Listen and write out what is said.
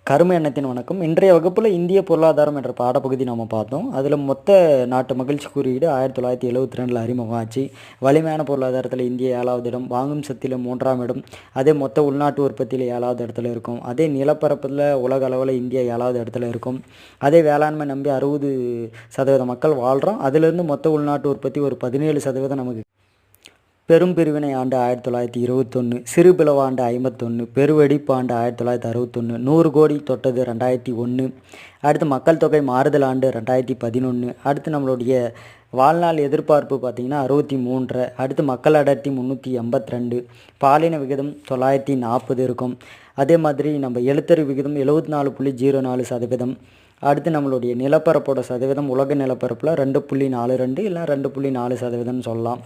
கருமை எண்ணத்தின் வணக்கம். இன்றைய வகுப்பில் இந்திய பொருளாதாரம் என்ற பாடப்பகுதி நம்ம பார்த்தோம். அதில் மொத்த நாட்டு மகிழ்ச்சி குறியீடு 1972 அறிமுகம் ஆச்சு. வலிமையான பொருளாதாரத்தில் இந்தியா 7வது இடம், வாங்கும் சக்தியில் 3ஆம் இடம், அதே மொத்த உள்நாட்டு உற்பத்தியில் 7வது இடத்துல இருக்கும். அதே நிலப்பரப்பில் உலக அளவில் இந்தியா 7வது இடத்துல இருக்கும். அதே வேளாண்மை நம்பி 60% மக்கள் வாழ்கிறோம். அதிலிருந்து மொத்த உள்நாட்டு உற்பத்தி ஒரு 17% நமக்கு. பெரும் பிரிவினை ஆண்டு 1921, சிறு பிளவாண்டு 51, பெருவெடிப்பு ஆண்டு 1961, 100 கோடி தொட்டது 2001, அடுத்து மக்கள் தொகை மாறுதல் ஆண்டு 2011, அடுத்து நம்மளுடைய வாழ்நாள் எதிர்பார்ப்பு பார்த்திங்கன்னா 63, அடுத்து மக்கள் அடர்த்தி 382, பாலின விகிதம் 940 இருக்கும். அதே மாதிரி நம்ம எழுத்தறிவு விகிதம் 74.04%. அடுத்து நம்மளுடைய நிலப்பரப்போட சதவீதம் உலக நிலப்பரப்பில் 2.42 இல்லை 2.4% சொல்லலாம்.